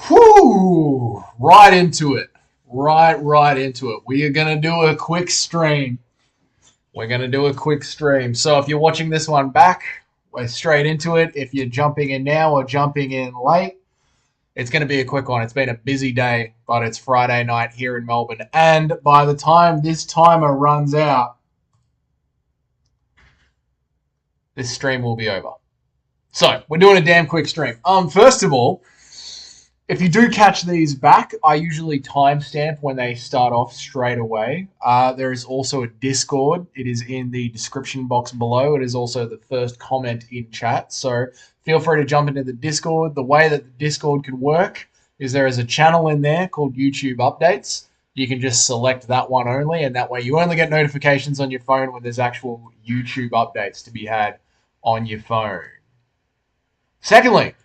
Whew, right into it. Right into it. We are going to do a quick stream. We're going to do a quick stream. So if you're watching this one back, we're straight into it. If you're jumping in now or jumping in late, it's going to be a quick one. It's been a busy day, but it's Friday night here in Melbourne. And by the time this timer runs out, this stream will be over. So we're doing a damn quick stream. First of all, if you do catch these back, I usually timestamp when they start off straight away. There is also a Discord. It is in the description box below. It is also the first comment in chat. So feel free to jump into the Discord. The way that the Discord can work is there is a channel in there called YouTube Updates. You can just select that one only, and that way you only get notifications on your phone when there's actual YouTube updates to be had on your phone. Secondly,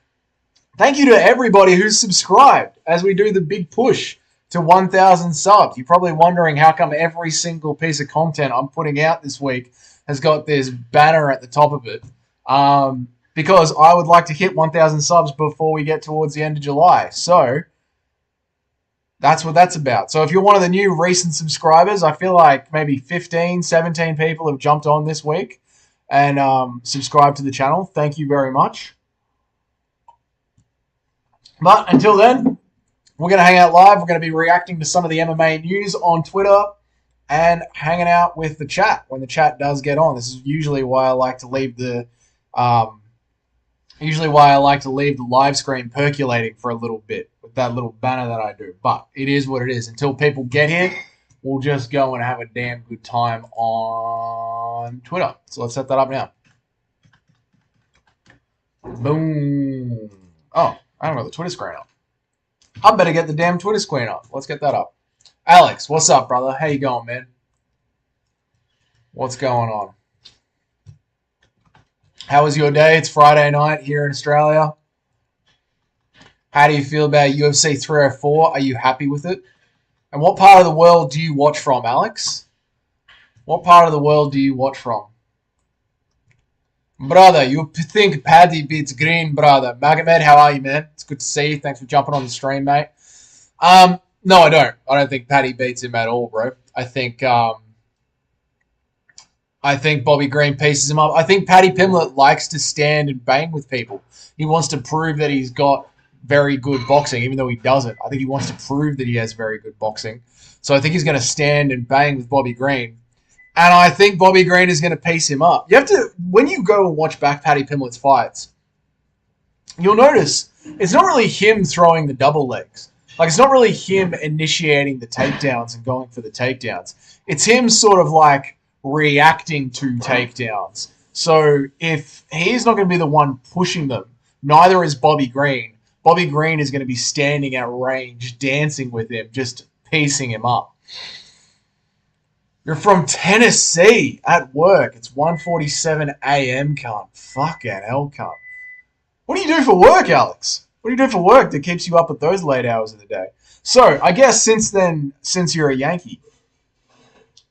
thank you to everybody who's subscribed as we do the big push to 1,000 subs. You're probably wondering how come every single piece of content I'm putting out this week has got this banner at the top of it. Because I would like to hit 1,000 subs before we get towards the end of July. So that's what that's about. So if you're one of the new recent subscribers, I feel like maybe 15, 17 people have jumped on this week and subscribed to the channel. Thank you very much. But until then, we're going to hang out live. We're going to be reacting to some of the MMA news on Twitter and hanging out with the chat when the chat does get on. This is usually why I like to leave the live screen percolating for a little bit with that little banner that I do. But it is what it is. Until people get here, we'll just go and have a damn good time on Twitter. So let's set that up now. Boom. Oh. I don't got the Twitter screen up. I better get the damn Twitter screen up. Let's get that up. Alex, what's up, brother? How you going, man? What's going on? How was your day? It's Friday night here in Australia. How do you feel about UFC 304? Are you happy with it? And what part of the world do you watch from, Alex? What part of the world do you watch from? Brother, you think Paddy beats Green, brother. Magomed, how are you, man? It's good to see you. Thanks for jumping on the stream, mate. No, I don't. I don't think Paddy beats him at all, bro. I think Bobby Green pieces him up. I think Paddy Pimblett likes to stand and bang with people. He wants to prove that he's got very good boxing, even though he doesn't. I think he wants to prove that he has very good boxing. So I think he's going to stand and bang with Bobby Green. And I think Bobby Green is going to piece him up. You have to, when you go and watch back Paddy Pimblett's fights, you'll notice it's not really him throwing the double legs. Like, it's not really him initiating the takedowns and going for the takedowns. It's him sort of like reacting to takedowns. So if he's not going to be the one pushing them, neither is Bobby Green. Bobby Green is going to be standing at range, dancing with him, just piecing him up. You're from Tennessee at work. It's 1:47 a.m., cunt. Fucking hell, cunt. What do you do for work, Alex? What do you do for work that keeps you up at those late hours of the day? So, I guess since you're a Yankee,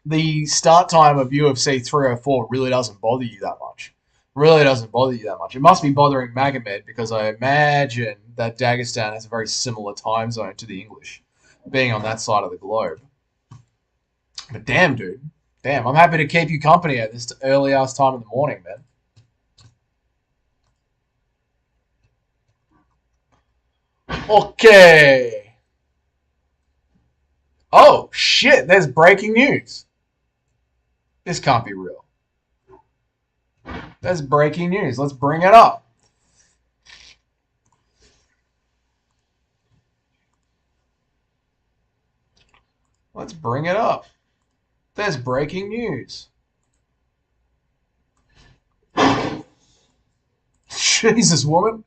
the start time of UFC 304 really doesn't bother you that much. Really doesn't bother you that much. It must be bothering Magomed because I imagine that Dagestan has a very similar time zone to the English, being on that side of the globe. But damn, dude. Damn, I'm happy to keep you company at this early-ass time in the morning, man. Okay. Oh, shit. There's breaking news. This can't be real. There's breaking news. Let's bring it up. Let's bring it up. There's breaking news. Jesus, woman.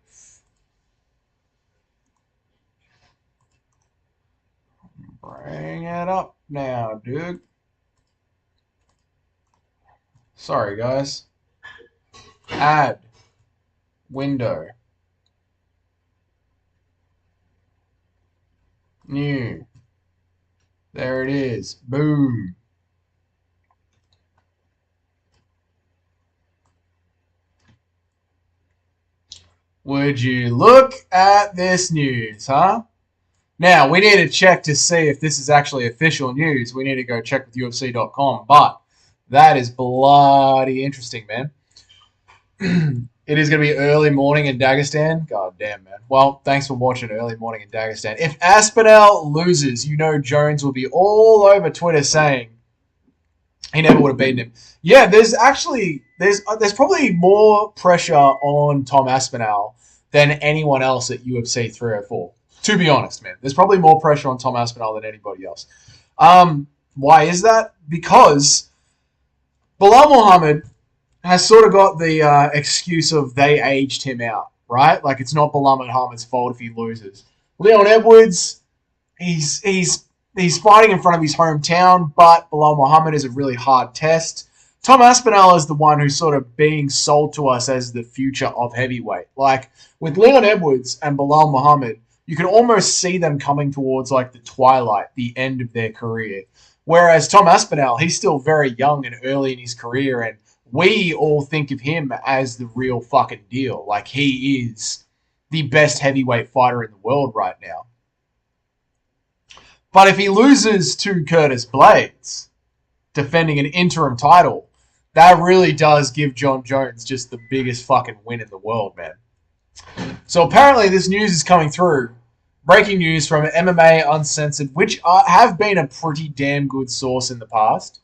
Bring it up now, dude. Sorry, guys. Add. Window. New. There it is. Boom. Would you look at this news, huh? Now, we need to check to see if this is actually official news. We need to go check with UFC.com, but that is bloody interesting, man. It is going to be early morning in Dagestan. God damn, man. Well, thanks for watching Early Morning in Dagestan. If Aspinall loses, you know Jones will be all over Twitter saying he never would have beaten him. Yeah, there's probably more pressure on Tom Aspinall than anyone else at UFC 304. To be honest, man, there's probably more pressure on Tom Aspinall than anybody else. Why is that? Because Belal Muhammad has sort of got the excuse of they aged him out, right? Like it's not Belal Muhammad's fault if he loses. Leon Edwards, he's fighting in front of his hometown, but Belal Muhammad is a really hard test. Tom Aspinall is the one who's sort of being sold to us as the future of heavyweight. Like with Leon Edwards and Belal Muhammad, you can almost see them coming towards like the twilight, the end of their career. Whereas Tom Aspinall, he's still very young and early in his career, and we all think of him as the real fucking deal. Like he is the best heavyweight fighter in the world right now. But if he loses to Curtis Blades, defending an interim title, that really does give John Jones just the biggest fucking win in the world, man. So apparently this news is coming through. Breaking news from MMA Uncensored, which have been a pretty damn good source in the past.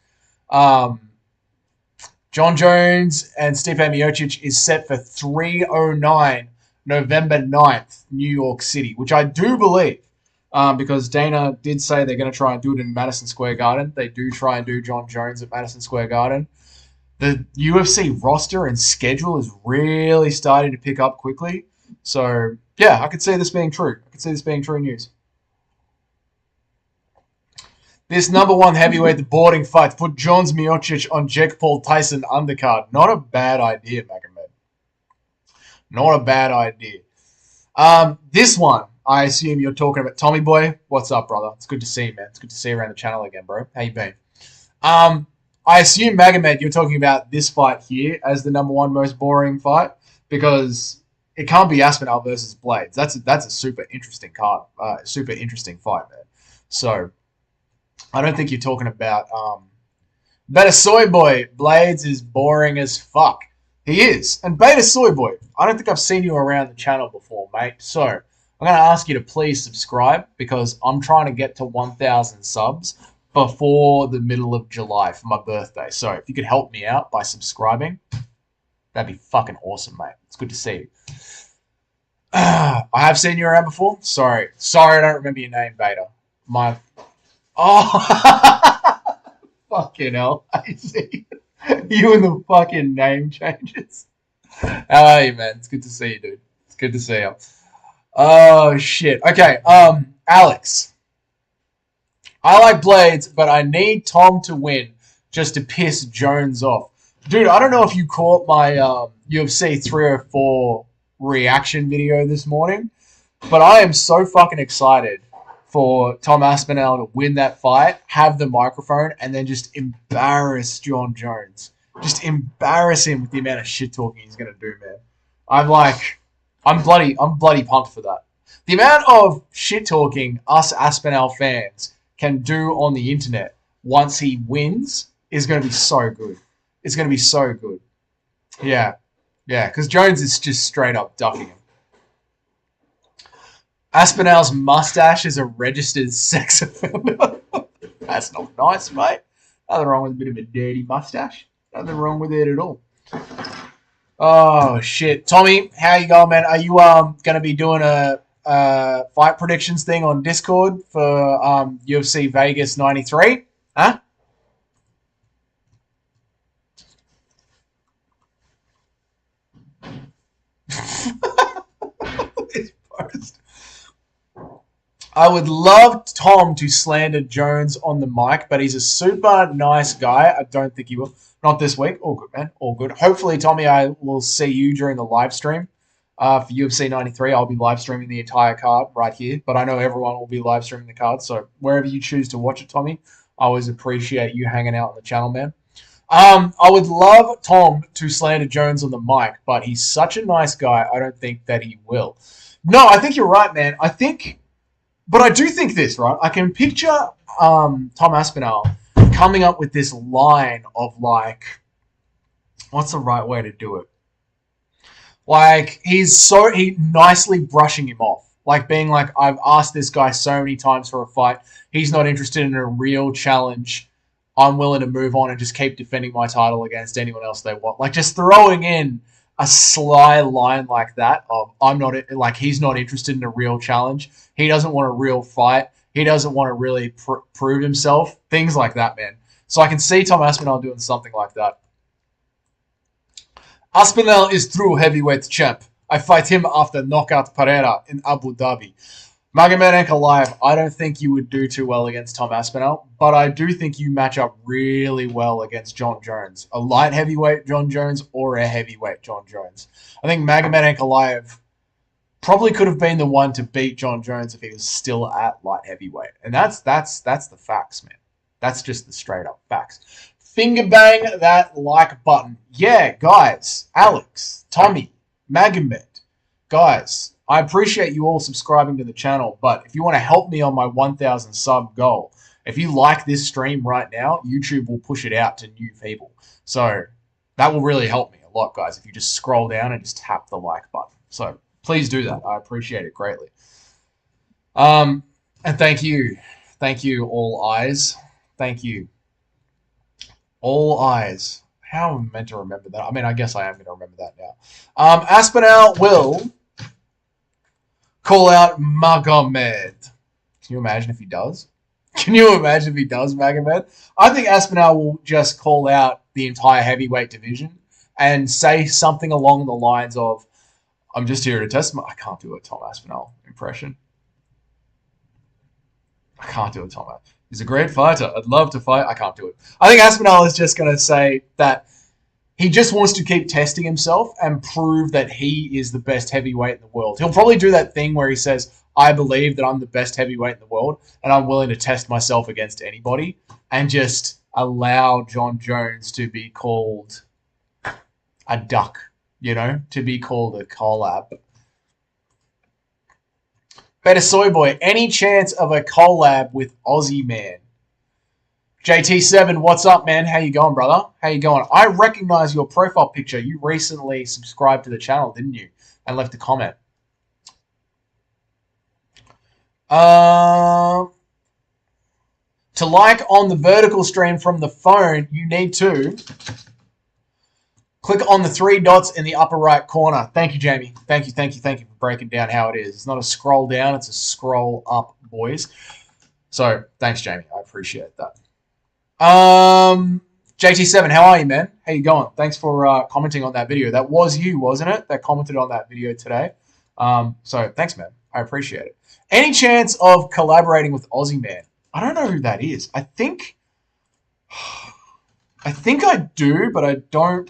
John Jones and Stipe Miocic is set for 3:09 November 9th, New York City, which I do believe because Dana did say they're going to try and do it in Madison Square Garden. They do try and do John Jones at Madison Square Garden. The UFC roster and schedule is really starting to pick up quickly. So, yeah, I could see this being true. I could see this being true news. This number one heavyweight, the boarding fight, put Jones Miocic on Jake Paul Tyson undercard. Not a bad idea, Magomed. Not a bad idea. This one, I assume you're talking about Tommy Boy. What's up, brother? It's good to see you, man. It's good to see you around the channel again, bro. How you been? I assume, Magomed, you're talking about this fight here as the number one most boring fight because it can't be Aspinall versus Blades. That's a super interesting card, super interesting fight, man. So I don't think you're talking about Beta Soy Boy. Blades is boring as fuck. He is. And Beta Soy Boy, I don't think I've seen you around the channel before, mate. So I'm going to ask you to please subscribe because I'm trying to get to 1,000 subs before the middle of July for my birthday. So if you could help me out by subscribing, that'd be fucking awesome, mate. It's good to see you. I have seen you around before. Sorry, I don't remember your name, Beta. Fucking hell. I see. You and the fucking name changes. How are you, man? It's good to see you, dude. It's good to see you. Oh, shit. Okay, Alex. I like Blades, but I need Tom to win just to piss Jones off. Dude, I don't know if you caught my UFC 304 reaction video this morning, but I am so fucking excited for Tom Aspinall to win that fight, have the microphone, and then just embarrass John Jones. Just embarrass him with the amount of shit talking he's gonna do, man. I'm bloody pumped for that. The amount of shit talking us Aspinall fans can do on the internet once he wins is gonna be so good. It's gonna be so good. Yeah, because Jones is just straight up ducking him. Aspinall's mustache is a registered sex offender. That's not nice, mate. Nothing wrong with a bit of a dirty mustache. Nothing wrong with it at all. Oh, shit. Tommy, how you going, man? Are you going to be doing a fight predictions thing on Discord for UFC Vegas 93? Huh? This post. I would love Tom to slander Jones on the mic, but he's a super nice guy. I don't think he will. Not this week. All good, man. All good. Hopefully, Tommy, I will see you during the live stream for UFC 93. I'll be live streaming the entire card right here, but I know everyone will be live streaming the card. So wherever you choose to watch it, Tommy, I always appreciate you hanging out on the channel, man. I would love Tom to slander Jones on the mic, but he's such a nice guy. I don't think that he will. No, I think you're right, man. I think But I do think this, right? I can picture Tom Aspinall coming up with this line of like, what's the right way to do it? Like he nicely brushing him off, like being like, I've asked this guy so many times for a fight. He's not interested in a real challenge. I'm willing to move on and just keep defending my title against anyone else they want. Like just throwing in a sly line like that of I'm not like he's not interested in a real challenge. He doesn't want a real fight. He doesn't want to really prove himself. Things like that, man. So I can see Tom Aspinall doing something like that. Aspinall is true heavyweight champ. I fight him after knockout Pereira in Abu Dhabi. Magomed Ankalaev, I don't think you would do too well against Tom Aspinall, but I do think you match up really well against John Jones. A light heavyweight John Jones or a heavyweight John Jones. I think Magomed Ankalaev probably could have been the one to beat John Jones if he was still at light heavyweight. And that's the facts, man. That's just the straight up facts. Finger bang that like button. Yeah, guys, Alex, Tommy, Magomed, guys, I appreciate you all subscribing to the channel, but if you want to help me on my 1,000 sub goal, if you like this stream right now, YouTube will push it out to new people. So that will really help me a lot, guys, if you just scroll down and just tap the like button. So please do that. I appreciate it greatly. And thank you. Thank you, all eyes. Thank you. All eyes. How am I meant to remember that? I mean, I guess I am going to remember that now. Aspinall will call out Magomed. Can you imagine if he does? Can you imagine if he does, Magomed? I think Aspinall will just call out the entire heavyweight division and say something along the lines of, I'm just here to test my... I can't do a Tom Aspinall impression. I can't do a Tom Aspinall. He's a great fighter. I'd love to fight. I can't do it. I think Aspinall is just going to say that he just wants to keep testing himself and prove that he is the best heavyweight in the world. He'll probably do that thing where he says, I believe that I'm the best heavyweight in the world and I'm willing to test myself against anybody, and just allow John Jones to be called a duck, you know, to be called a collab. Better Soy Boy, any chance of a collab with Aussie Man? JT7, what's up, man? How you going, brother? How you going? I recognize your profile picture. You recently subscribed to the channel, didn't you? And left a comment. To like on the vertical stream from the phone, you need to click on the 3 dots in the upper right corner. Thank you, Jamie. Thank you for breaking down how it is. It's not a scroll down, it's a scroll up, boys. So, thanks, Jamie. I appreciate that. JT7, how are you, man? How you going? Thanks for commenting on that video. That was you, wasn't it? That commented on that video today. So, thanks, man. I appreciate it. Any chance of collaborating with Aussie Man? I don't know who that is. I think I do, but I don't...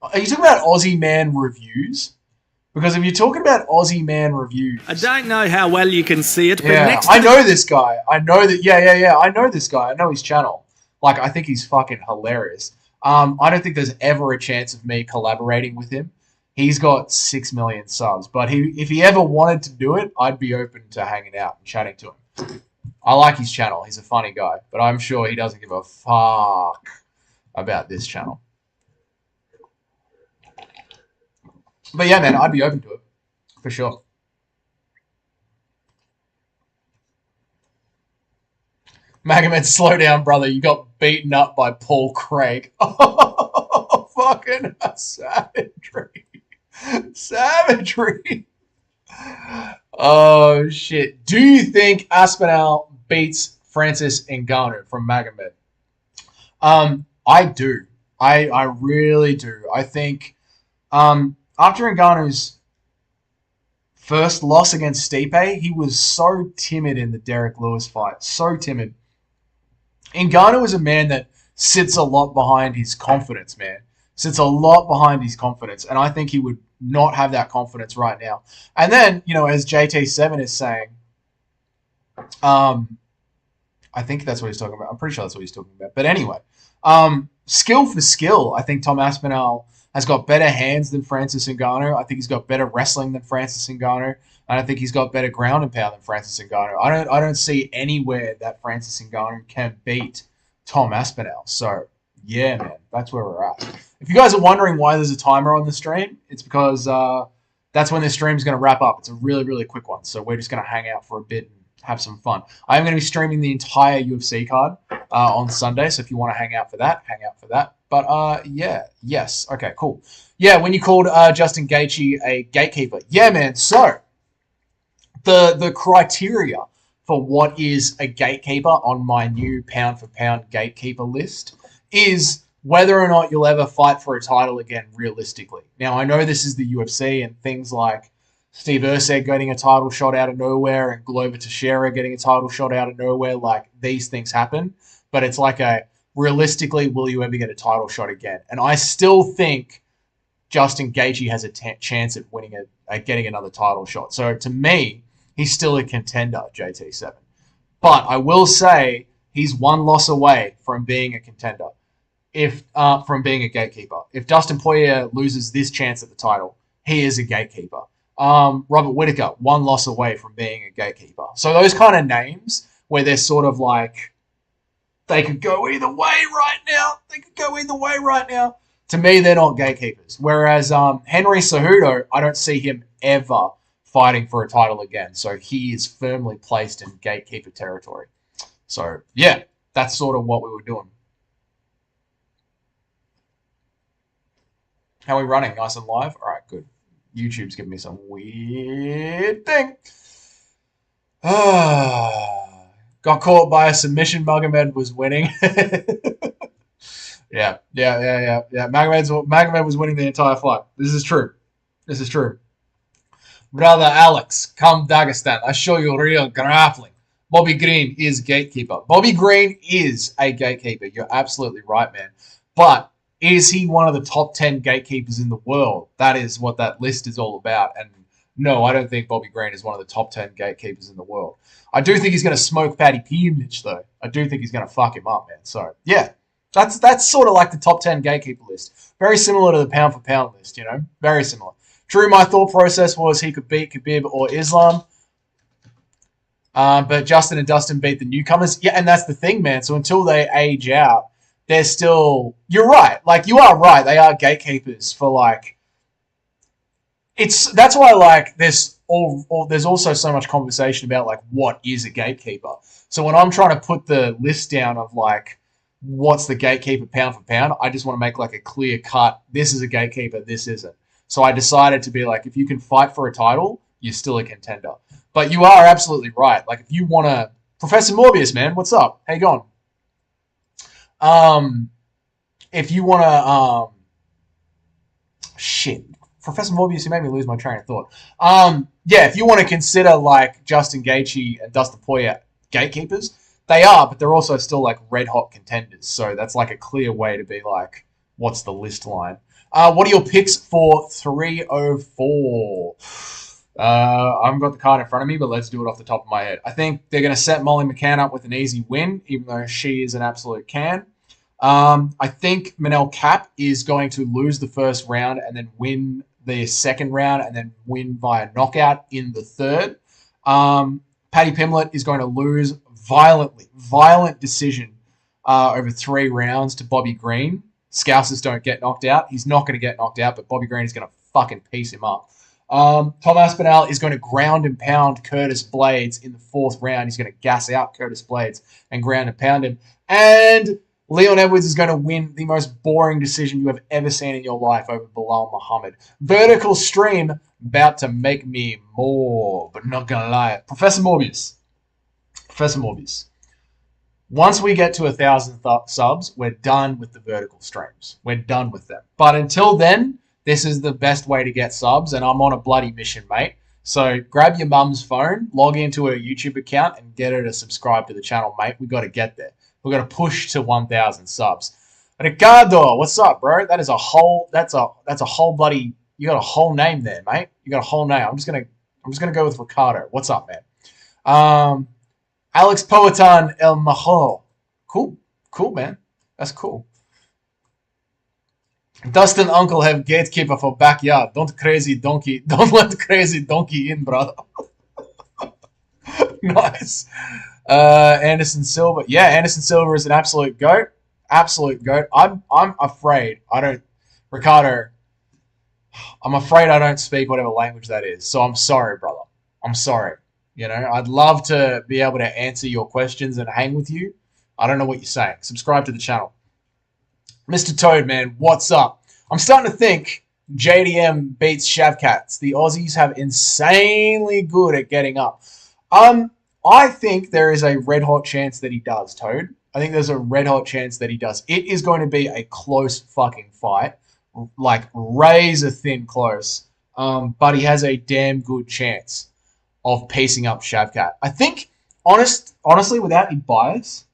Are you talking about Aussie Man reviews? Because if you're talking about Aussie Man reviews... I don't know how well you can see it, but next... I know this guy. I know that... Yeah. I know this guy. I know his channel. Like, I think he's fucking hilarious. I don't think there's ever a chance of me collaborating with him. He's got 6 million subs. But if he ever wanted to do it, I'd be open to hanging out and chatting to him. I like his channel. He's a funny guy. But I'm sure he doesn't give a fuck about this channel. But yeah, man, I'd be open to it. For sure. Magomed, slow down, brother. You got beaten up by Paul Craig. Oh, fucking savagery. Savagery. Oh, shit. Do you think Aspinall beats Francis Ngannou from Magomed? I do. I really do. I think... after Ngannou's first loss against Stipe, he was so timid in the Derek Lewis fight. So timid. Ngannou is a man that sits a lot behind his confidence, man. Sits a lot behind his confidence. And I think he would not have that confidence right now. And then, you know, as JT7 is saying, I think that's what he's talking about. I'm pretty sure that's what he's talking about. But anyway, skill for skill, I think Tom Aspinall has got better hands than Francis Ngannou. I think he's got better wrestling than Francis Ngannou. And I think he's got better ground and pound than Francis Ngannou. I don't see anywhere that Francis Ngannou can beat Tom Aspinall. So yeah, man, that's where we're at. If you guys are wondering why there's a timer on the stream, it's because that's when this stream is going to wrap up. It's a really, really quick one. So we're just going to hang out for a bit and have some fun. I'm going to be streaming the entire UFC card on Sunday. So if you want to hang out for that, hang out for that. But yeah, yes. Okay, cool. Yeah, when you called Justin Gaethje a gatekeeper. Yeah, man. So the criteria for what is a gatekeeper on my new pound for pound gatekeeper list is whether or not you'll ever fight for a title again realistically. Now, I know this is the UFC and things like Steve Erceg getting a title shot out of nowhere and Glover Teixeira getting a title shot out of nowhere, like these things happen. But it's like realistically, will you ever get a title shot again? And I still think Justin Gaethje has a chance at winning at getting another title shot. So to me, he's still a contender, JT7. But I will say he's one loss away from being a contender, from being a gatekeeper. If Dustin Poirier loses this chance at the title, he is a gatekeeper. Robert Whittaker, one loss away from being a gatekeeper. So those kind of names where they're sort of like, they could go either way right now. To me, they're not gatekeepers. Whereas Henry Cejudo, I don't see him ever fighting for a title again. So he is firmly placed in gatekeeper territory. So, yeah, that's sort of what we were doing. How are we running? Nice and live? All right, good. YouTube's giving me some weird thing. Got caught by a submission. Magomed was winning. Yeah. Magomed was winning the entire fight. This is true. Brother Alex, come Dagestan. I show you real grappling. Bobby Green is gatekeeper. Bobby Green is a gatekeeper. You're absolutely right, man. But is he one of the top 10 gatekeepers in the world? That is what that list is all about. And no, I don't think Bobby Green is one of the top 10 gatekeepers in the world. I do think he's going to smoke Paddy Pimlich, though. I do think he's going to fuck him up, man. So, yeah, that's sort of like the top 10 gatekeeper list. Very similar to the pound for pound list, Very similar. True, my thought process was he could beat Khabib or Islam. But Justin and Dustin beat the newcomers. Yeah, and that's the thing, man. So until they age out, they're still... You're right. Like, you are right. They are gatekeepers for, like... That's why, like, there's also so much conversation about, like, what is a gatekeeper. So when I'm trying to put the list down of, like, what's the gatekeeper pound for pound, I just want to make, like, a clear cut. This is a gatekeeper. This isn't. So I decided to be like, if you can fight for a title, you're still a contender. But you are absolutely right. Like, if you want to... Professor Morbius, man, what's up? How you going? If you want to... Shit. Professor Morbius, you made me lose my train of thought. Yeah, if you want to consider, like, Justin Gaethje and Dustin Poirier gatekeepers, they are, but they're also still, like, red-hot contenders. So that's, like, a clear way to be like, what's the list line? What are your picks for 304? I haven't got the card in front of me, but let's do it off the top of my head. I think they're going to set Molly McCann up with an easy win, even though she is an absolute can. I think Manel Cap is going to lose the first round and then win the second round and then win via knockout in the third. Paddy Pimblett is going to lose violent decision over 3 rounds to Bobby Green. Scousers don't get knocked out. He's not going to get knocked out, but Bobby Green is going to fucking piece him up. Tom Aspinall is going to ground and pound Curtis Blades in the 4th round. He's going to gas out Curtis Blades and ground and pound him. And Leon Edwards is going to win the most boring decision you have ever seen in your life over Belal Muhammad. Vertical stream about to make me more, but not going to lie. Professor Morbius. Once we get to 1,000 subs, we're done with the vertical streams. We're done with them. But until then, this is the best way to get subs, and I'm on a bloody mission, mate. So grab your mum's phone, log into her YouTube account, and get her to subscribe to the channel, mate. We've got to get there. We've got to push to 1,000 subs. Ricardo, what's up, bro? That's a whole bloody... You got a whole name there, mate. You got a whole name. I'm just gonna go with Ricardo. What's up, man? Alex Poetan El Maho. Cool, man. That's cool. Dustin Uncle have gatekeeper for backyard. Don't crazy donkey. Don't let crazy donkey in, brother. Nice. Anderson Silva. Yeah, Anderson Silva is an absolute goat. Absolute goat. I'm afraid I don't Ricardo, I'm afraid I don't speak whatever language that is. So I'm sorry, brother. I'm sorry. You know, I'd love to be able to answer your questions and hang with you. I don't know what you're saying. Subscribe to the channel. Mr. Toad, man, what's up? I'm starting to think JDM beats Shavkats. The Aussies have insanely good at getting up. I think there is a red hot chance that he does, Toad. I think there's a red hot chance that he does. It is going to be a close fucking fight, like razor thin close. But he has a damn good chance of piecing up Shavkat. I think, honestly, without any bias,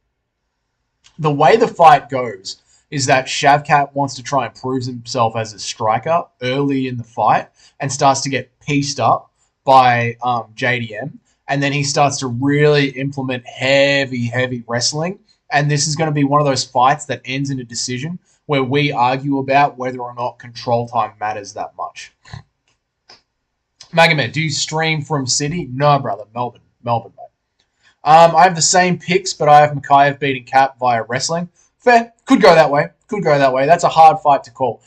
the way the fight goes is that Shavkat wants to try and prove himself as a striker early in the fight and starts to get pieced up by JDM. And then he starts to really implement heavy wrestling. And this is going to be one of those fights that ends in a decision where we argue about whether or not control time matters that much. Magomed, do you stream from Sydney? No, brother. Melbourne, mate. I have the same picks, but I have Mikhaev beating Cap via wrestling. Fair. Could go that way. That's a hard fight to call.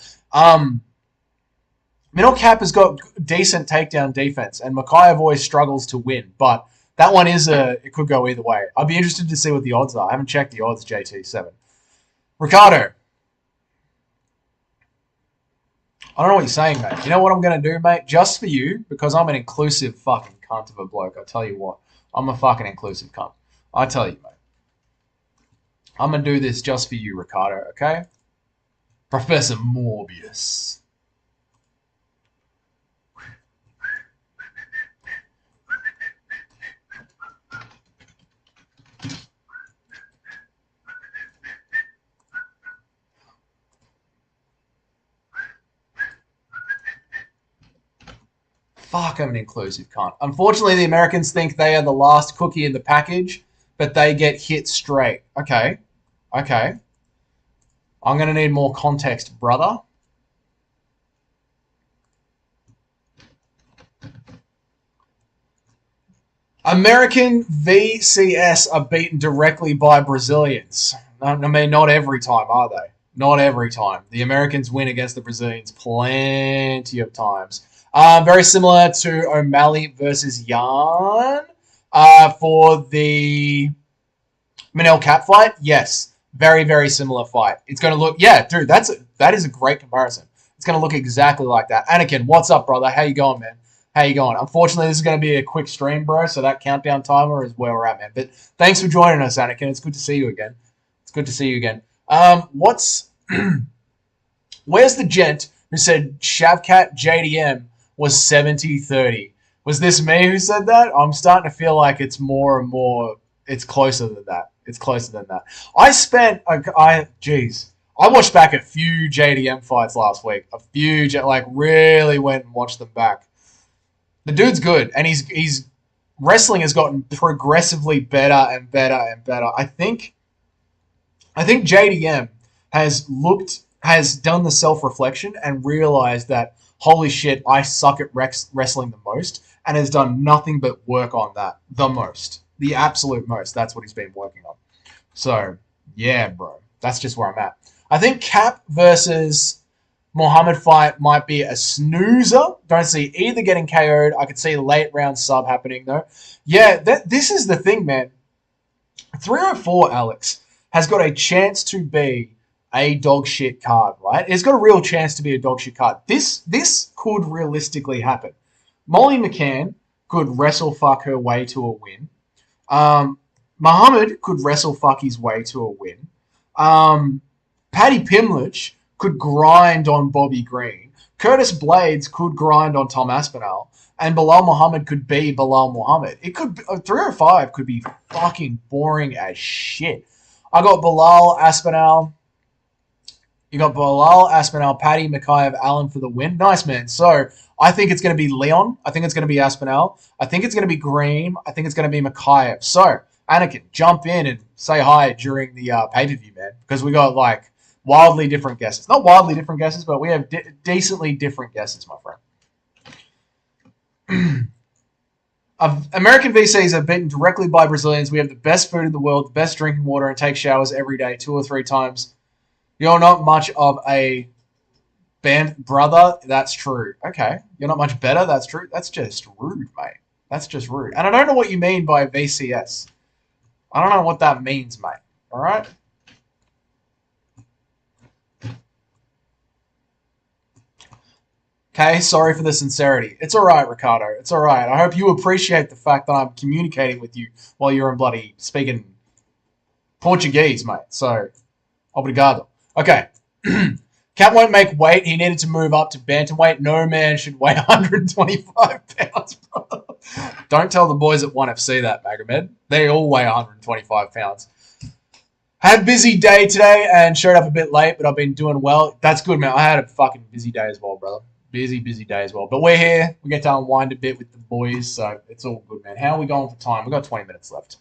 Middle Cap has got decent takedown defense, and Mikhaev always struggles to win, but that one it could go either way. I'd be interested to see what the odds are. I haven't checked the odds, JT7. Ricardo. I don't know what you're saying, mate. You know what I'm going to do, mate? Just for you, because I'm an inclusive fucking cunt of a bloke. I tell you what. I'm a fucking inclusive cunt. I tell you, mate. I'm going to do this just for you, Ricardo, okay? Professor Morbius. Fuck, I'm an inclusive cunt. Unfortunately, the Americans think they are the last cookie in the package, but they get hit straight. Okay. I'm going to need more context, brother. American VCS are beaten directly by Brazilians. I mean, not every time, are they? Not every time. The Americans win against the Brazilians plenty of times. Very similar to O'Malley versus Yarn for the Manel Cap fight. Yes, very similar fight. It's going to look, yeah, dude, that is a great comparison. It's going to look exactly like that. Anakin, what's up, brother? How you going, man? How you going? Unfortunately, this is going to be a quick stream, bro, so that countdown timer is where we're at, man. But thanks for joining us, Anakin. It's good to see you again. Where's the gent who said Shavkat JDM was 70-30? Was this me who said that? I'm starting to feel like it's more and more, it's closer than that. I watched back a few JDM fights last week. Really went and watched them back. The dude's good, and he's wrestling has gotten progressively better and better. I think JDM has done the self-reflection and realized that, holy shit, I suck at wrestling the most, and has done nothing but work on that the most. The absolute most. That's what he's been working on. So, yeah, bro. That's just where I'm at. I think Cap versus Muhammad fight might be a snoozer. Don't see either getting KO'd. I could see a late round sub happening, though. Yeah, this is the thing, man. 304, Alex, has got a chance to be a dog shit card, right? It's got a real chance to be a dog shit card. This could realistically happen. Molly McCann could wrestle fuck her way to a win. Muhammad could wrestle fuck his way to a win. Paddy Pimlich could grind on Bobby Green. Curtis Blades could grind on Tom Aspinall. And Belal Muhammad could be Belal Muhammad. It could 305 could be fucking boring as shit. I got Belal Aspinall. You got Belal Aspinall, Paddy, Mikhaev, Allen for the win. Nice, man. So I think it's going to be Leon. I think it's going to be Aspinall. I think it's going to be Green. I think it's going to be Mikhaev. So Anakin, jump in and say hi during the pay-per-view, man. Because we got Wildly different guesses. Not wildly different guesses, but we have decently different guesses, my friend. American VCs are beaten directly by Brazilians. We have the best food in the world, the best drinking water, and take showers every day, 2 or 3 times. You're not much of a band brother. That's true. Okay. You're not much better. That's true. That's just rude, mate. That's just rude. And I don't know what you mean by VCS. I don't know what that means, mate. All right? Okay, sorry for the sincerity. It's all right, Ricardo. It's all right. I hope you appreciate the fact that I'm communicating with you while you're in bloody speaking Portuguese, mate. So, obrigado. Okay. Cat won't make weight. He needed to move up to bantamweight. No man should weigh 125 pounds, bro. Don't tell the boys at 1FC that, Magomed. They all weigh 125 pounds. Had a busy day today and showed up a bit late, but I've been doing well. That's good, man. I had a fucking busy day as well, brother. Busy day as well. But we're here. We get to unwind a bit with the boys, so it's all good, man. How are we going for time? We've got 20 minutes left.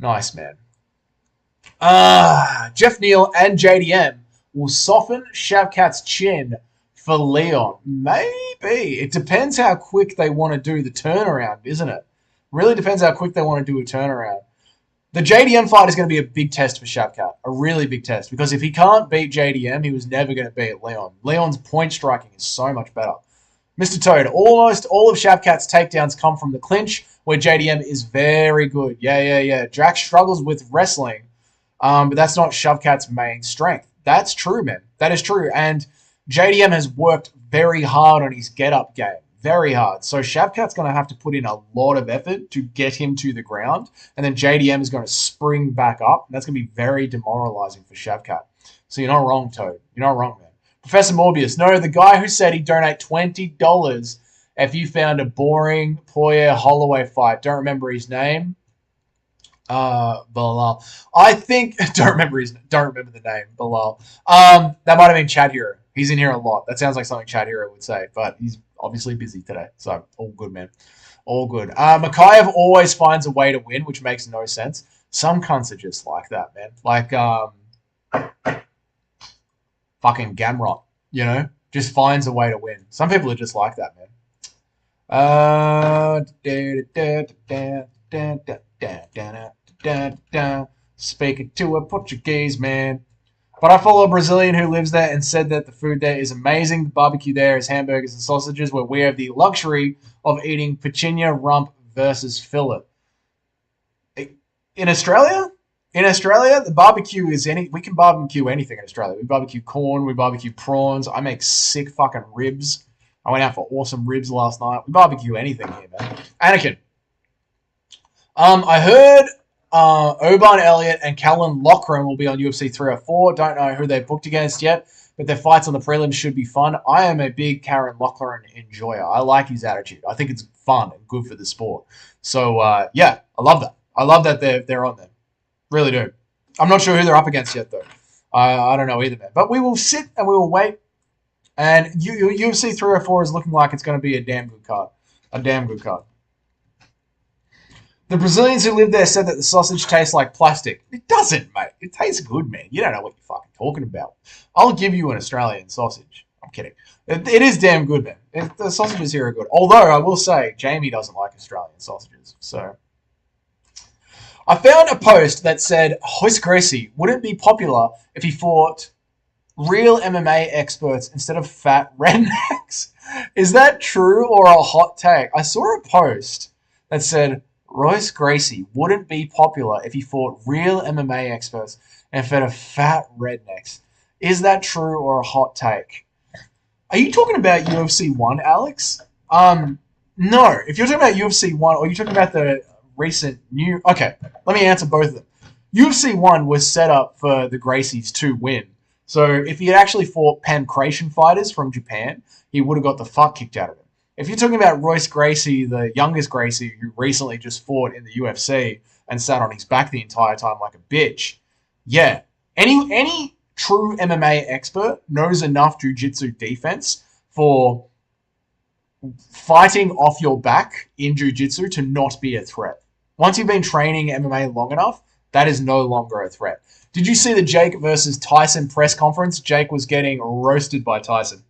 Nice, man. Jeff Neal and JDM will soften Shavkat's chin for Leon. Maybe. It depends how quick they want to do the turnaround, isn't it? Really depends how quick they want to do a turnaround. The JDM fight is going to be a big test for Shavkat, a really big test, because if he can't beat JDM, he was never going to beat Leon. Leon's point striking is so much better. Mr. Toad, almost all of Shavkat's takedowns come from the clinch, where JDM is very good. Yeah. Jack struggles with wrestling, but that's not Shavkat's main strength. That's true, man. That is true. And JDM has worked very hard on his get-up game. Very hard. So Shavkat's going to have to put in a lot of effort to get him to the ground. And then JDM is going to spring back up. And that's going to be very demoralizing for Shavkat. So you're not wrong, Toad. You're not wrong, man. Professor Morbius. No, the guy who said he'd donate $20 if you found a boring Poirier-Holloway fight. Don't remember his name. Belal. I think don't remember the name. Belal. That might have been Chad Hero. He's in here a lot. That sounds like something Chad Hero would say, but he's obviously busy today. So all good, man. All good. Makayev always finds a way to win, which makes no sense. Some cunts are just like that, man. Like fucking Gamrot, you know, just finds a way to win. Some people are just like that, man. Speaking to a Portuguese man. But I follow a Brazilian who lives there and said that the food there is amazing. The barbecue there is hamburgers and sausages, where we have the luxury of eating picanha rump versus fillet. In Australia, the barbecue is we can barbecue anything in Australia. We barbecue corn, we barbecue prawns. I make sick fucking ribs. I went out for awesome ribs last night. We barbecue anything here, man. Anakin. I heard Oban Elliott and Callan Loughran will be on UFC 304. Don't know who they've booked against yet, but their fights on the prelims should be fun. I am a big Karen Loughran enjoyer. I like his attitude. I think it's fun and good for the sport. So, yeah, I love that. I love that they're on there. Really do. I'm not sure who they're up against yet, though. I don't know either, man. But we will sit and we will wait. And UFC 304 is looking like it's going to be a damn good card. A damn good card. The Brazilians who live there said that the sausage tastes like plastic. It doesn't, mate. It tastes good, man. You don't know what you're fucking talking about. I'll give you an Australian sausage. I'm kidding. It is damn good, man. The sausages here are good. Although, I will say, Jamie doesn't like Australian sausages. So, I found a post that said, Royce Gracie wouldn't be popular if he fought real MMA experts instead of fat rednecks. Is that true or a hot take? I saw a post that said, Royce Gracie wouldn't be popular if he fought real MMA experts instead of fat rednecks. Is that true or a hot take? Are you talking about UFC 1, Alex? No. If you're talking about UFC 1 or you're talking about the recent new... Okay, let me answer both of them. UFC 1 was set up for the Gracies to win. So if he had actually fought pancration fighters from Japan, he would have got the fuck kicked out of him. If you're talking about Royce Gracie, the youngest Gracie, who recently just fought in the UFC and sat on his back the entire time like a bitch, yeah. Any true MMA expert knows enough jiu-jitsu defense for fighting off your back in jiu-jitsu to not be a threat. Once you've been training MMA long enough, that is no longer a threat. Did you see the Jake versus Tyson press conference? Jake was getting roasted by Tyson.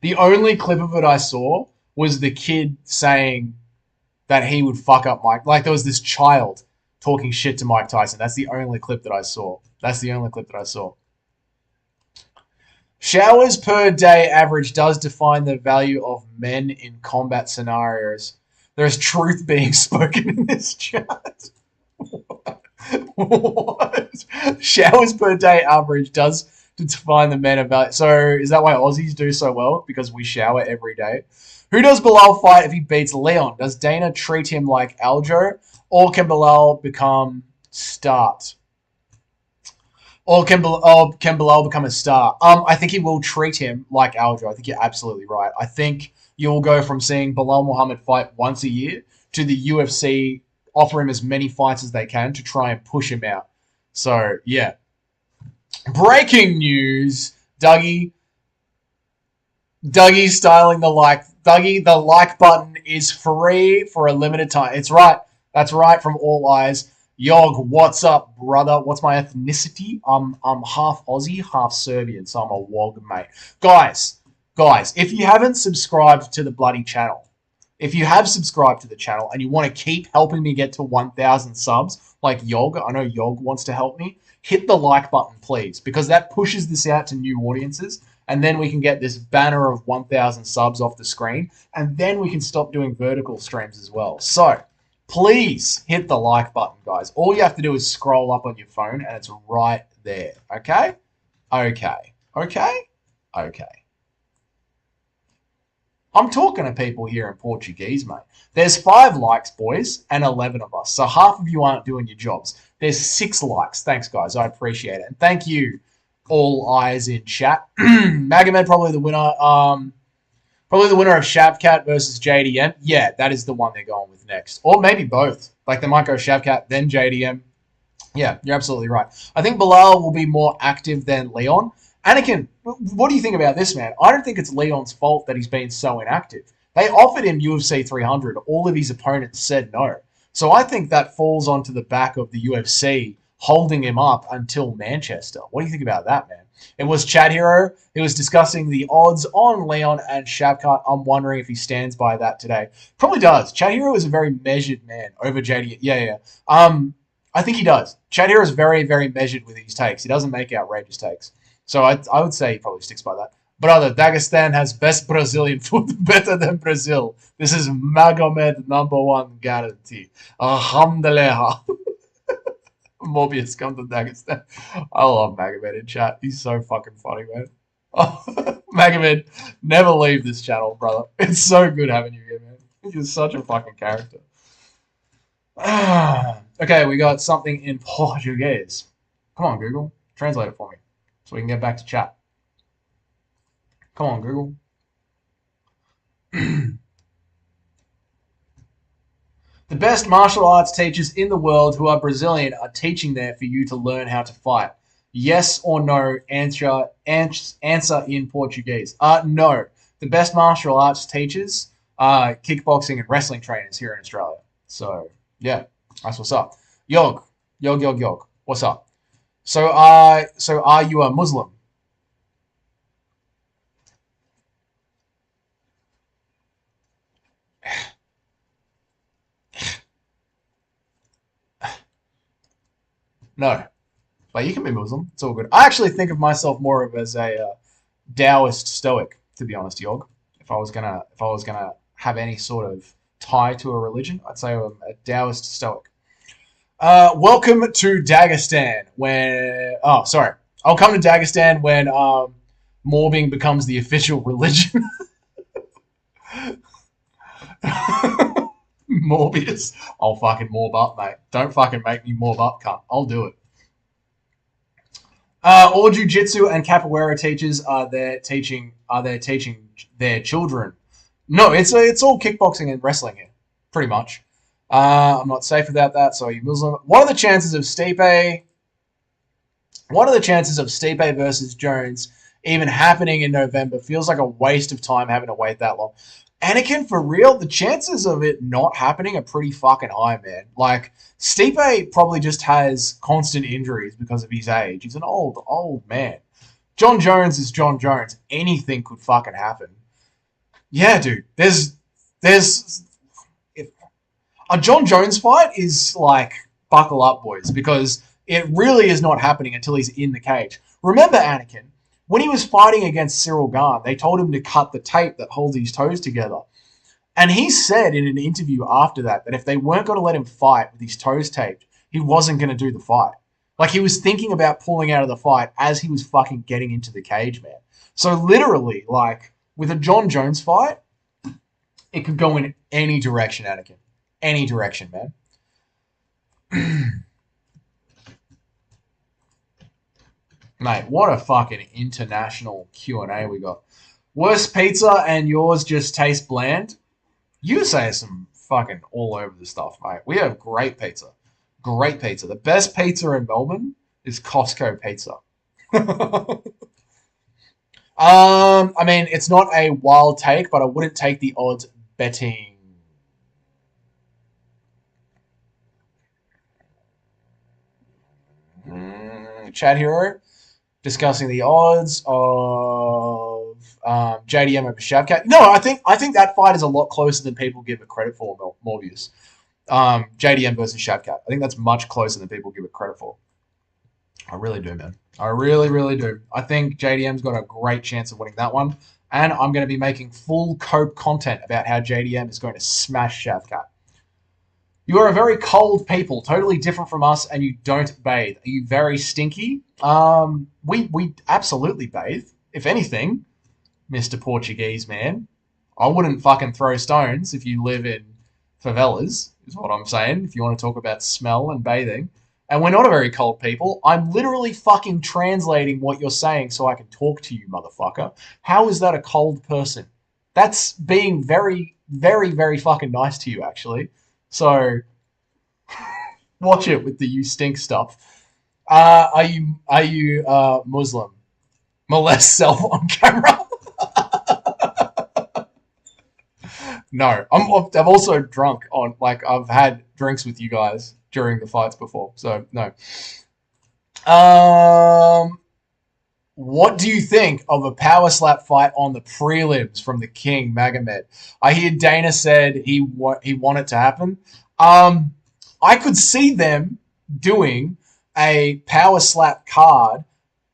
The only clip of it I saw was the kid saying that he would fuck up Mike. Like there was this child talking shit to Mike Tyson. That's the only clip that I saw. Showers per day average does define the value of men in combat scenarios. There is truth being spoken in this chat. What? Showers per day average does define the men of value. So is that why Aussies do so well? Because we shower every day. Who does Belal fight if he beats Leon? Does Dana treat him like Aljo? Or can Belal become start? Or can Belal become a star? I think he will treat him like Aljo. I think you're absolutely right. I think you'll go from seeing Belal Muhammad fight once a year to the UFC offer him as many fights as they can to try and push him out. So, yeah. Breaking news. Dougie styling the like. Dougie, the like button is free for a limited time. It's right. That's right from all eyes. Yog, what's up, brother? What's my ethnicity? I'm half Aussie, half Serbian, so I'm a wog, mate. Guys, if you haven't subscribed to the bloody channel, if you have subscribed to the channel and you want to keep helping me get to 1,000 subs, like Yog, I know Yog wants to help me, hit the like button, please, because that pushes this out to new audiences, and then we can get this banner of 1,000 subs off the screen, and then we can stop doing vertical streams as well. So, please hit the like button, guys. All you have to do is scroll up on your phone, and it's right there. Okay? Okay. I'm talking to people here in Portuguese, mate. There's 5 likes, boys, and 11 of us. So half of you aren't doing your jobs. There's 6 likes. Thanks, guys. I appreciate it. And thank you, all eyes in chat. Magomed, probably the winner. Probably the winner of Shavkat versus JDM. Yeah, that is the one they're going with next. Or maybe both. Like, they might go Shavkat, then JDM. Yeah, you're absolutely right. I think Belal will be more active than Leon. Anakin, what do you think about this, man? I don't think it's Leon's fault that he's been so inactive. They offered him UFC 300. All of his opponents said no. So I think that falls onto the back of the UFC holding him up until Manchester. What do you think about that, man? It was Chad Hero. He was discussing the odds on Leon and Shavkat. I'm wondering if he stands by that today. Probably does. Chad Hero is a very measured man over JD. Yeah. I think he does. Chad Hero is very, very measured with his takes. He doesn't make outrageous takes. So I would say he probably sticks by that. Brother, Dagestan has best Brazilian food, better than Brazil. This is Magomed #1 guarantee. Alhamdulillah. Morbius, come to Dagestan. I love Magomed in chat. He's so fucking funny, man. Magomed, never leave this channel, brother. It's so good having you here, man. You're such a fucking character. Okay, we got something in Portuguese. Come on, Google. Translate it for me so we can get back to chat. Come on, Google. The best martial arts teachers in the world who are Brazilian are teaching there for you to learn how to fight. Yes or no? Answer in Portuguese. No. The best martial arts teachers are kickboxing and wrestling trainers here in Australia. So, yeah, that's what's up. Yog. What's up? So are you a Muslim? No, but you can be Muslim. It's all good. I actually think of myself more of as a Taoist Stoic, to be honest, Yog. If I was gonna have any sort of tie to a religion, I'd say I'm a Taoist Stoic. Welcome to Dagestan. I'll come to Dagestan when morbing becomes the official religion. Morbius. I'll fucking morb up, mate. Don't fucking make me morb up, cunt. I'll do it. All jiu-jitsu and capoeira teachers are there teaching their children. No, it's all kickboxing and wrestling here, pretty much. I'm not safe without that, so you Muslim. What are the chances of Stipe versus Jones even happening in November? Feels like a waste of time having to wait that long. Anakin, for real, the chances of it not happening are pretty fucking high, man. Like, Stipe probably just has constant injuries because of his age. He's an old man. John Jones is John Jones. Anything could fucking happen. Yeah, dude. There's if a John Jones fight is like buckle up, boys, because it really is not happening until he's in the cage. Remember Anakin when he was fighting against Cyril Gahn? They told him to cut the tape that holds his toes together, and he said in an interview after that if they weren't going to let him fight with his toes taped, he wasn't going to do the fight. Like he was thinking about pulling out of the fight as he was fucking getting into the cage, man. So literally, like with a John Jones fight, it could go in any direction, Anakin. Any direction, man. Mate, what a fucking international Q&A we got. Worst pizza and yours just taste bland? You say some fucking all over the stuff, mate. We have great pizza. Great pizza. The best pizza in Melbourne is Costco pizza. I mean, it's not a wild take, but I wouldn't take the odds betting. Chad Hero discussing the odds of JDM over Shavkat. No, I think that fight is a lot closer than people give it credit for. Morbius, JDM versus Shavkat. I think that's much closer than people give it credit for. I really do, man. I really, really do. I think JDM's got a great chance of winning that one, and I'm going to be making full cope content about how JDM is going to smash Shavkat. You are a very cold people, totally different from us, and you don't bathe. Are you very stinky? We absolutely bathe. If anything, Mr. Portuguese man, I wouldn't fucking throw stones if you live in favelas, is what I'm saying, if you want to talk about smell and bathing. And we're not a very cold people. I'm literally fucking translating what you're saying so I can talk to you, motherfucker. How is that a cold person? That's being very, very, very fucking nice to you, actually. So, watch it with the you stink stuff. Are you Muslim? Molest self on camera? No, I'm also drunk on like I've had drinks with you guys during the fights before, so no. What do you think of a power slap fight on the prelims from the King Magomed? I hear Dana said he wanted to happen. I could see them doing a power slap card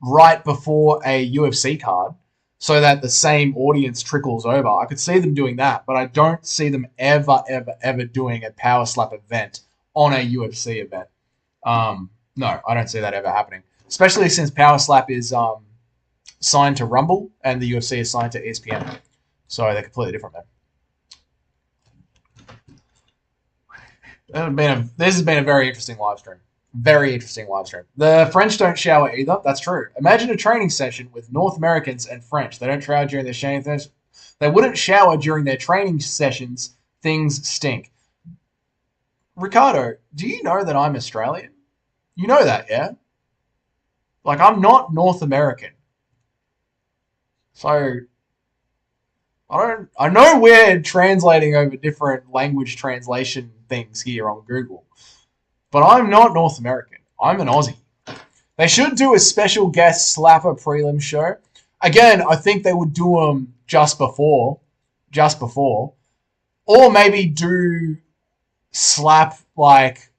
right before a UFC card so that the same audience trickles over. I could see them doing that, but I don't see them ever doing a power slap event on a UFC event. No, I don't see that ever happening, especially since power slap is signed to Rumble and the UFC is signed to ESPN. So they're completely different, man. This has been a very interesting live stream. Very interesting live stream. The French don't shower either. That's true. Imagine a training session with North Americans and French. They don't shower during their training sessions. They wouldn't shower during their training sessions. Things stink. Ricardo, do you know that I'm Australian? You know that, yeah? Like, I'm not North American. So, I know we're translating over different language translation things here on Google, but I'm not North American. I'm an Aussie. They should do a special guest slapper prelim show. Again, I think they would do them just before, or maybe do slap like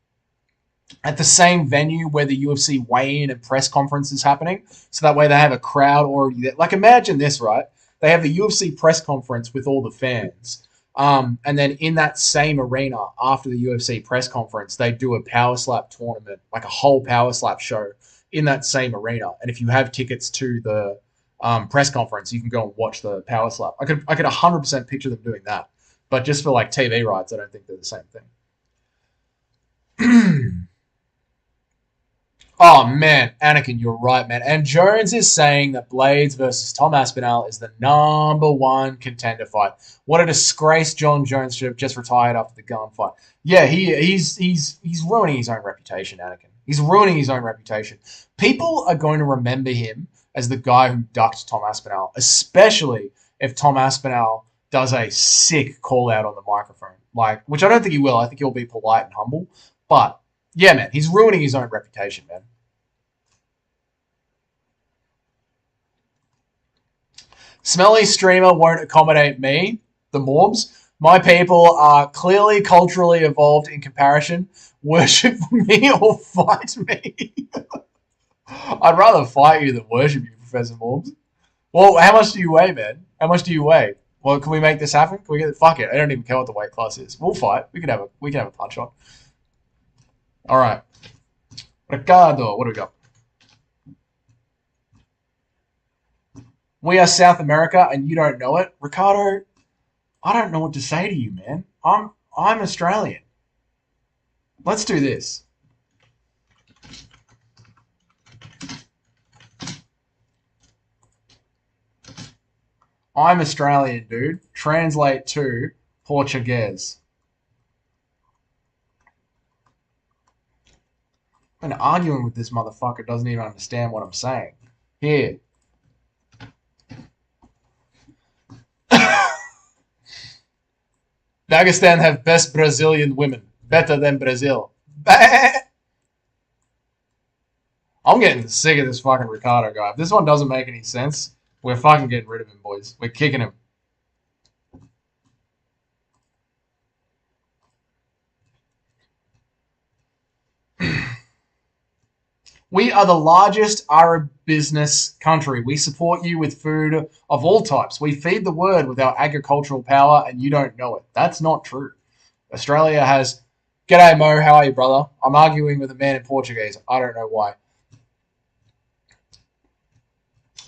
at the same venue where the UFC weigh-in and press conference is happening, so that way they have a crowd already there. Like, imagine this, right? They have the UFC press conference with all the fans, and then in that same arena after the UFC press conference, they do a power slap tournament, like a whole power slap show in that same arena. And if you have tickets to the press conference, you can go and watch the power slap. I could 100% picture them doing that, but just for like TV rights, I don't think they're the same thing. Oh, man, Anakin, you're right, man. And Jones is saying that Blades versus Tom Aspinall is the #1 contender fight. What a disgrace! John Jones should have just retired after the gun fight. Yeah, he's ruining his own reputation, Anakin. He's ruining his own reputation. People are going to remember him as the guy who ducked Tom Aspinall, especially if Tom Aspinall does a sick call out on the microphone. Like, which I don't think he will. I think he'll be polite and humble. But yeah, man, he's ruining his own reputation, man. Smelly streamer won't accommodate me, the Morbs. My people are clearly culturally evolved in comparison. Worship me or fight me. I'd rather fight you than worship you, Professor Morbs. Well, how much do you weigh, man? How much do you weigh? Well, can we make this happen? Can we get it? Fuck it. I don't even care what the weight class is. We'll fight. We can have a punch on. All right. Ricardo, what do we got? We are South America and you don't know it. Ricardo, I don't know what to say to you, man. I'm Australian. Let's do this. I'm Australian, dude. Translate to Portuguese. And arguing with this motherfucker doesn't even understand what I'm saying. Here. Dagestan have best Brazilian women. Better than Brazil. I'm getting sick of this fucking Ricardo guy. If this one doesn't make any sense, we're fucking getting rid of him, boys. We're kicking him. We are the largest Arab business country. We support you with food of all types. We feed the world with our agricultural power, and you don't know it. That's not true. Australia has... G'day, Mo. How are you, brother? I'm arguing with a man in Portuguese. I don't know why.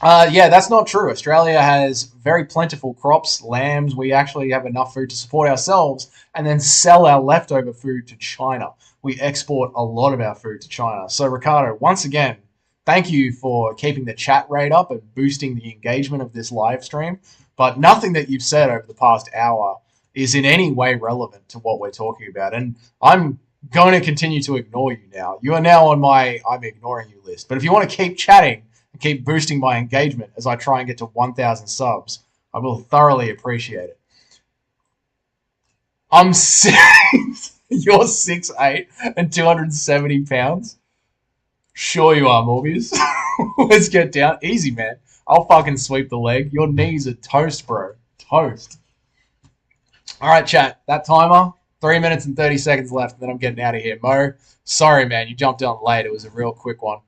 Yeah, that's not true. Australia has very plentiful crops, lambs. We actually have enough food to support ourselves and then sell our leftover food to China. We export a lot of our food to China. So, Ricardo, once again, thank you for keeping the chat rate up and boosting the engagement of this live stream. But nothing that you've said over the past hour is in any way relevant to what we're talking about. And I'm going to continue to ignore you now. You are now on my I'm ignoring you list. But if you want to keep chatting and keep boosting my engagement as I try and get to 1,000 subs, I will thoroughly appreciate it. I'm serious. You're 6'8" and 270 pounds? Sure you are, Morbius. Let's get down. Easy, man. I'll fucking sweep the leg. Your knees are toast, bro. Toast. All right, chat. That timer, 3 minutes and 30 seconds left, and then I'm getting out of here. Mo, sorry, man. You jumped on late. It was a real quick one.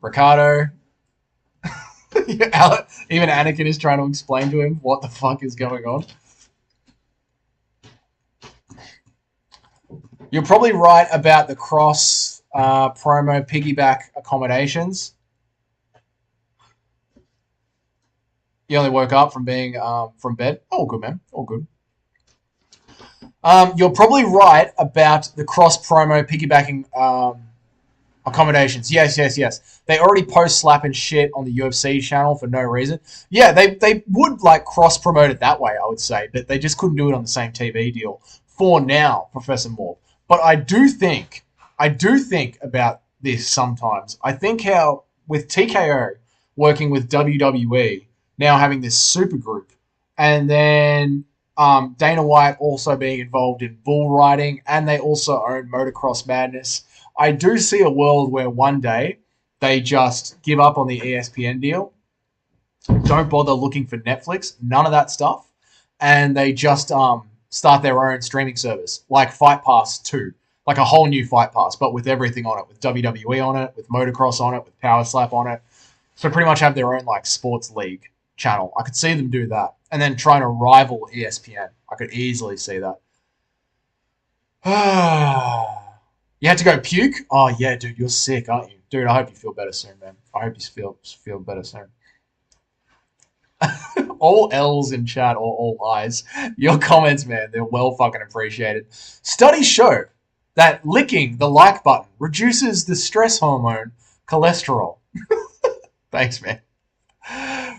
Ricardo. Even Anakin is trying to explain to him what the fuck is going on. You're probably right about the cross promo piggyback accommodations. You only woke up from being from bed. Oh, good, man. All good. You're probably right about the cross promo piggybacking accommodations. Yes. They already post slapping shit on the UFC channel for no reason. Yeah, they would like cross promote it that way, I would say, but they just couldn't do it on the same TV deal for now, Professor Moore. But I do think about this sometimes. I think how with TKO working with WWE, now having this super group, and then Dana White also being involved in bull riding, and they also own Motocross Madness. I do see a world where one day they just give up on the ESPN deal, don't bother looking for Netflix, none of that stuff, and they just start their own streaming service, like Fight Pass 2, like a whole new Fight Pass, but with everything on it, with WWE on it, with Motocross on it, with Power Slap on it. So pretty much have their own like sports league channel. I could see them do that, and then trying to rival ESPN. I could easily see that. You had to go puke? Oh yeah, dude, you're sick, aren't you? Dude, I hope you feel better soon, man. I hope you feel better soon. All L's in chat or all I's. Your comments, man, they're well fucking appreciated. Studies show that licking the like button reduces the stress hormone cholesterol. Thanks, man.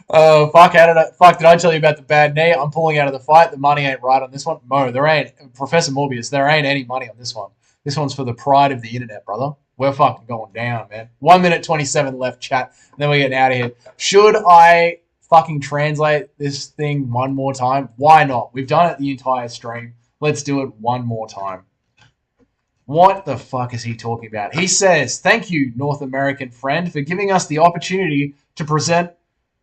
Fuck, did I tell you about the bad knee? I'm pulling out of the fight. The money ain't right on this one. Mo, there ain't, Professor Morbius, there ain't any money on this one. This one's for the pride of the internet, brother. We're fucking going down, man. 1 minute 27 left, chat. And then we're getting out of here. Should I fucking translate this thing one more time? Why not? We've done it the entire stream. Let's do it one more time. What the fuck is he talking about? He says, thank you, North American friend, for giving us the opportunity to present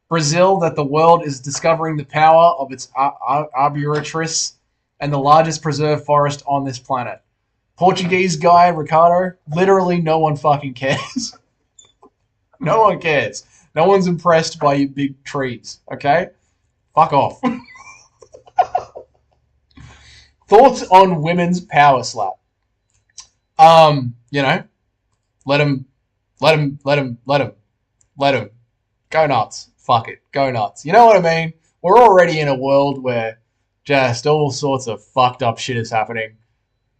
Brazil that the world is discovering the power of its arboretus and the largest preserved forest on this planet. Portuguese guy, Ricardo, literally no one fucking cares. No one cares. No one's impressed by your big trees, okay? Fuck off. Thoughts on women's power slap? You know, let him go nuts. Fuck it, go nuts. You know what I mean? We're already in a world where just all sorts of fucked up shit is happening.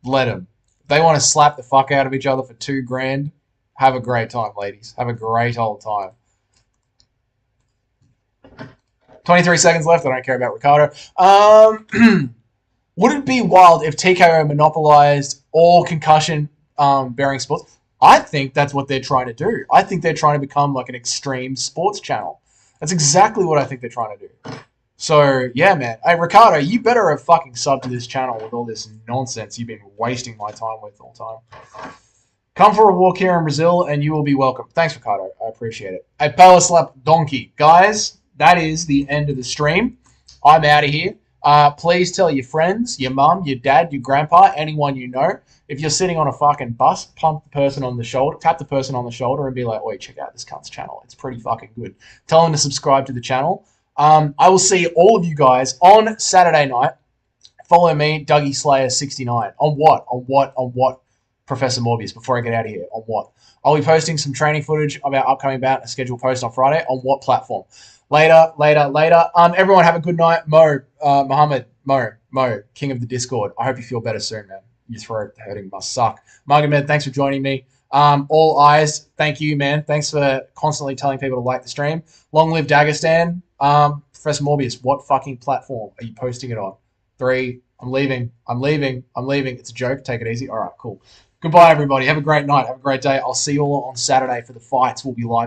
Let them. If they want to slap the fuck out of each other for $2,000, have a great time, ladies. Have a great old time. 23 seconds left. I don't care about Ricardo. Would it be wild if TKO monopolized all concussion-bearing sports? I think that's what they're trying to do. I think they're trying to become like an extreme sports channel. That's exactly what I think they're trying to do. So, yeah, man. Hey, Ricardo, you better have fucking subbed to this channel with all this nonsense you've been wasting my time with all the time. Come for a walk here in Brazil and you will be welcome. Thanks, Ricardo. I appreciate it. Hey, Power Slap Donkey. Guys, that is the end of the stream. I'm out of here. Please tell your friends, your mum, your dad, your grandpa, anyone you know. If you're sitting on a fucking bus, tap the person on the shoulder and be like, "Oi, check out this cunt's channel. It's pretty fucking good." Tell them to subscribe to the channel. I will see all of you guys on Saturday night. Follow me, Dougie Slayer 69. On what? Professor Morbius, before I get out of here. On what? I'll be posting some training footage of our upcoming bout and a scheduled post on Friday. On what platform? Later. Everyone have a good night. Mohammed, King of the Discord. I hope you feel better soon, man. Your throat hurting must suck. Magomed, thanks for joining me. All eyes, thank you, man. Thanks for constantly telling people to like the stream. Long live Dagestan. Professor Morbius, what fucking platform are you posting it on? 3, I'm leaving. It's a joke. Take it easy. All right, cool. Goodbye, everybody. Have a great night. Have a great day. I'll see you all on Saturday for the fights. We'll be live